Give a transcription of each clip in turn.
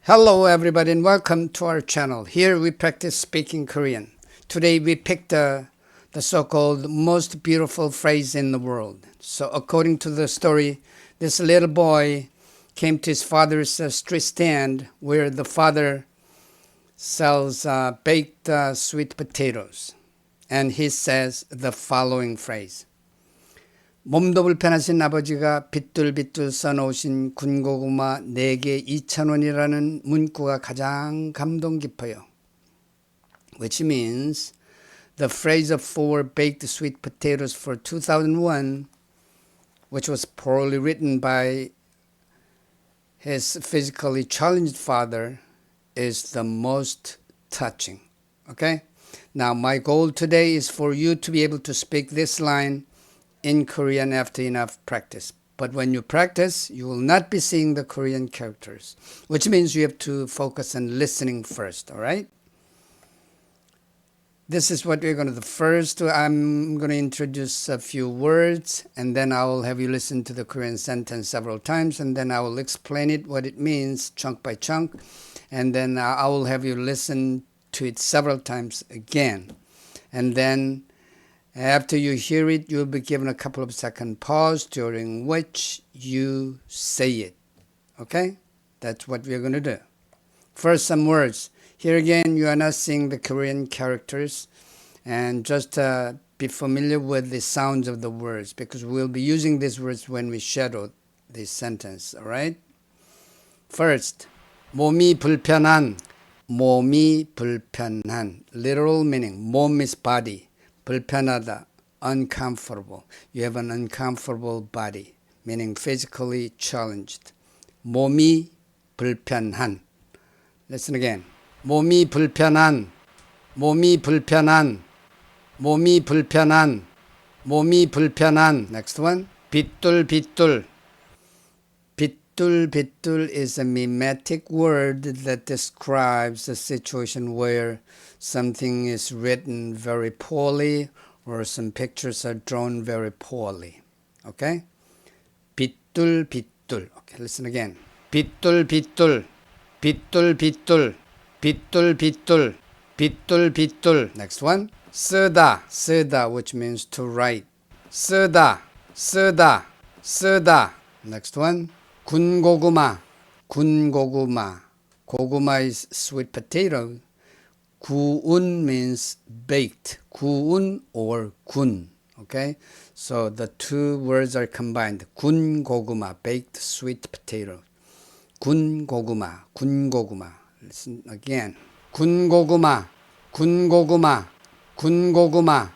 Hello everybody and welcome to our channel. Here we practice speaking Korean. Today we picked the so-called most beautiful phrase in the world. So according to the story, this little boy came to his father's street stand where the father sells baked sweet potatoes. And he says the following phrase. 몸도 불편하신 아버지가 빗둘빗둘 써놓으신 군고구마 4개 2,000원이라는 문구가 가장 감동 깊어요. Which means the phrase of 4 baked sweet potatoes for 2001, which was poorly written by his physically challenged father, is the most touching. Okay? Now my goal today is for you to be able to speak this line in Korean after enough practice. But when you practice, you will not be seeing the Korean characters, which means you have to focus on listening first, all right? This is what we're going to do. First, I'm going to introduce a few words, and then I will have you listen to the Korean sentence several times, and then I will explain it, what it means, chunk by chunk, and then I will have you listen to it several times again. And then after you hear it, you'll be given a couple of second pause during which you say it. Okay? That's what we're going to do. First, some words. Here again, you are not seeing the Korean characters, and just be familiar with the sounds of the words, because we'll be using these words when we shadow this sentence. All right? First, 몸이 불편한. 몸이 불편한. Literal meaning. 몸 is body. 불편하다, uncomfortable. You have an uncomfortable body, meaning physically challenged. 몸이 불편한. Listen again. 몸이 불편한. 몸이 불편한. 몸이 불편한. 몸이 불편한. Next one. 빗둘빗둘. 빗둘빗둘 is a mimetic word that describes a situation where something is written very poorly or some pictures are drawn very poorly. Okay? 빗둘빗둘. Okay, listen again. 빗둘빗둘. 빗둘빗둘. 빗둘빗둘. 빗둘빗둘. Next one. 쓰다. 쓰다, which means to write. 쓰다. 쓰다. 쓰다. Next one. 군고구마. 군고구마. 고구마 is sweet potato. 구운 means baked. 구운 or 군. Okay? So the two words are combined. 군고구마, baked sweet potato. 군고구마, 군고구마. Listen again. 군고구마, 군고구마, 군고구마,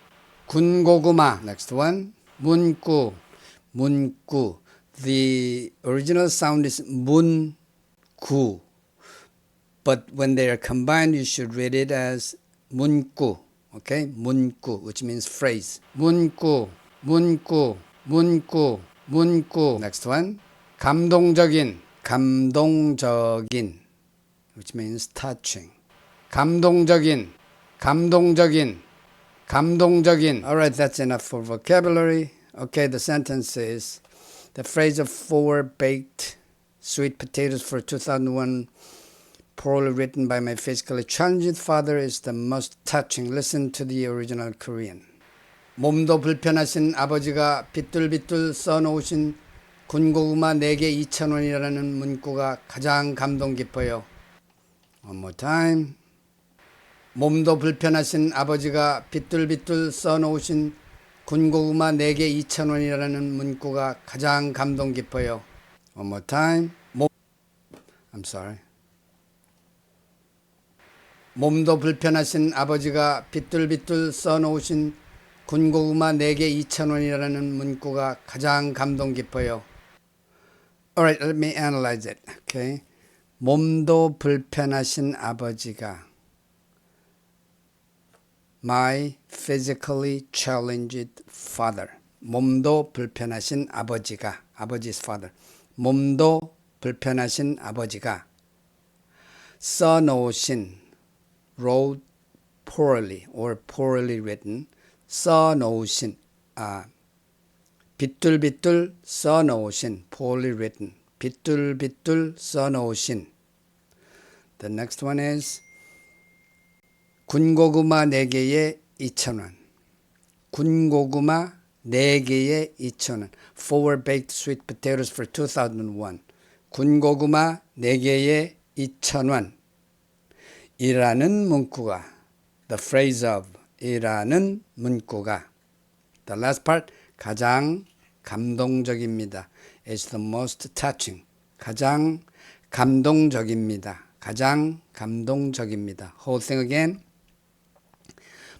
군고구마. Next one. 문구, 문구. The original sound is 문구. But when they are combined, you should read it as 문구. Okay? 문구, which means phrase. 문구, 문구, 문구, 문구. Next one. 감동적인, 감동적인, which means touching. 감동적인, 감동적인, 감동적인. All right, that's enough for vocabulary. Okay, the sentence is, the phrase of 4 baked sweet potatoes for 2001, poorly written by my physically challenged father, is the most touching. Listen to the original Korean. 몸도 불편하신 아버지가 빗둘빗둘 써놓으신 군고구마 4개 2,000원이라는 문구가 가장 감동 깊어요. One more time. 몸도 불편하신 아버지가 빗둘빗둘 써놓으신 군고구마 4개 2,000원이라는 문구가 가장 감동 깊어요. One more time. I'm sorry. 몸도 불편하신 아버지가 빗둘빗둘 써놓으신 군고구마 4개 2,000원이라는 문구가 가장 감동 깊어요. Alright, let me analyze it. Okay. 몸도 불편하신 아버지가, my physically challenged father. 몸도 불편하신 아버지가, 아버지's father. 몸도 불편하신 아버지가 써놓으신, wrote poorly or poorly written, 써놓으신, 빗둘빗둘 써놓으신, poorly written, 빗둘빗둘 써놓으신 The next one is 군고구마 4개에 2,000원. 군고구마 4개에 2,000원. 4 baked sweet potatoes for 2001. 군고구마 4개에 2,000원. 이라는 문구가 the phrase of 이라는 문구가 the last part 가장 감동적입니다. is the most touching. 가장 감동적입니다. 가장 감동적입니다. whole thing again.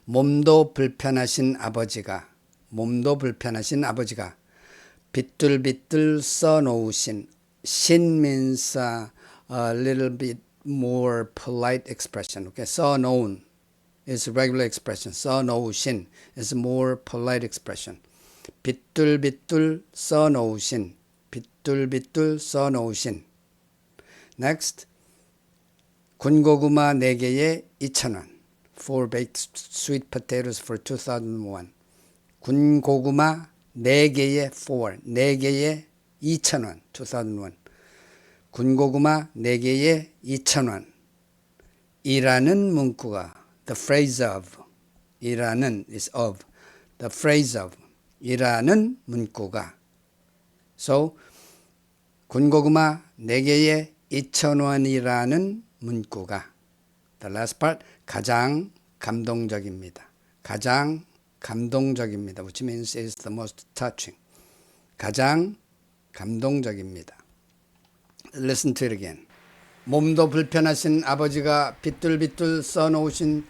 몸도 불편하신 아버지가 비뚤비뚤 써놓으신 신 means a little bit more polite expression. Okay, 써놓은 is a regular expression. 써놓으신 is a more polite expression. 비뚤비뚤 써놓으신 Next. 군고구마 4개에 2,000원. 4 baked sweet potatoes for 2001. 군고구마 4개에 4개에 2,000원. 2001. 군고구마 4개에 2,000원. 이라는 문구가 the phrase of 이라는 is of the phrase of 이라는 문구가 so 군고구마 4개에 2,000원이라는 문구가 the last part 가장 감동적입니다. 가장 감동적입니다. which means is the most touching. 가장 감동적입니다. Listen to it again. 몸도 불편하신 아버지가 비뚤비뚤 써놓으신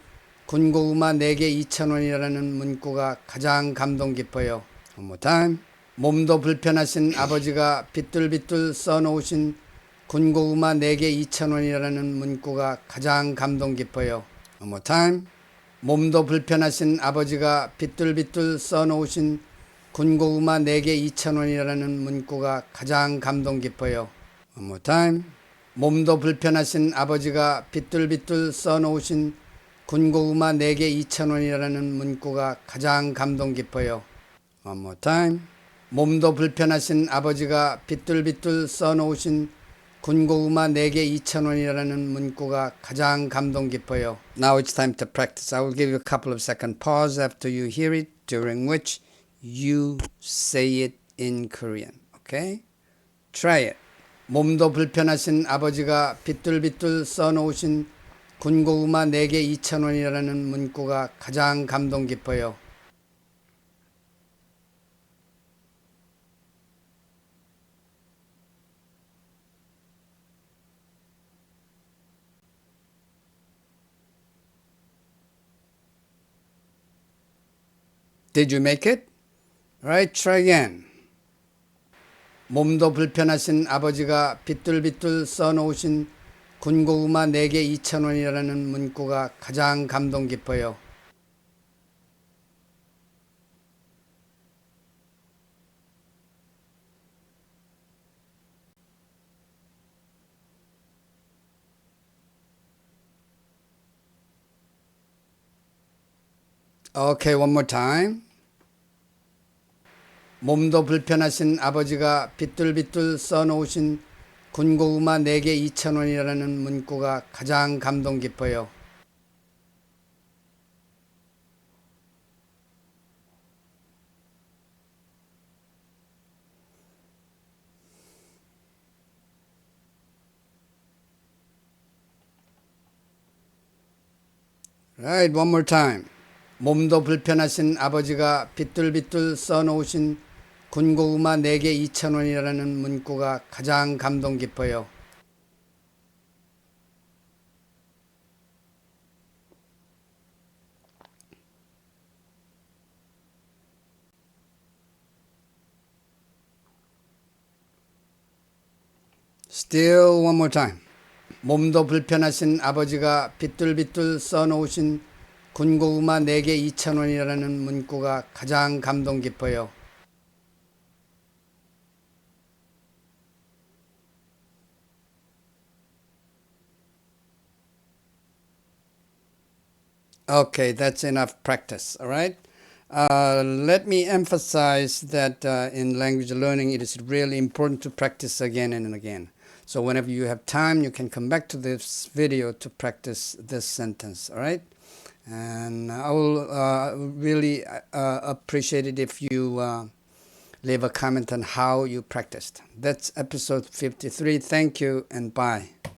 군고구마 4개 2,000원이라는 문구가 가장 감동 깊어요. One more time. 몸도 불편하신 아버지가 비뚤비뚤 써놓으신 군고구마 4개 2,000원이라는 문구가 가장 감동 깊어요. One more time. 몸도 불편하신 아버지가 비뚤비뚤 써놓으신 군고구마 4개 2,000원이라는 문구가 가장 감동 깊어요. One more time. 몸도 불편하신 아버지가 비뚤비뚤 써놓으신 군고구마 4개 2,000원이라는 문구가 가장 감동 깊어요. One more time. 몸도 불편하신 아버지가 비뚤비뚤 써놓으신 군고구마 4개 2,000원이라는 문구가 가장 감동 깊어요. Now it's time to practice. I will give you a couple of second pause after you hear it, during which you say it in Korean. Okay? Try it. 몸도 불편하신 아버지가 비뚤비뚤 써놓으신 군고구마 4개 2,000원이라는 문구가 가장 감동 깊어요. Did you make it? Alright, try again. 몸도 불편하신 아버지가 비뚤비뚤 써놓으신 군고구마 4개 2,000원이라는 문구가 가장 감동 깊어요. Okay, one more time. 몸도 불편하신 아버지가 비뚤비뚤 써놓으신 군고구마 4개 2,000원이라는 문구가 가장 감동 깊어요. Right, one more time. 몸도 불편하신 아버지가 비뚤비뚤 써놓으신 군고구마 4개 2,000원이라는 문구가 가장 감동 깊어요. Still one more time. 몸도 불편하신 아버지가 비뚤비뚤 써놓으신 군고구마 4개 2,000원이라는 문구가 가장 감동 깊어요. Okay, that's enough practice, all right? Let me emphasize that in language learning, it is really important to practice again and again. So whenever you have time, you can come back to this video to practice this sentence. All right. And I will really appreciate it if you leave a comment on how you practiced. That's episode 53. Thank you and bye.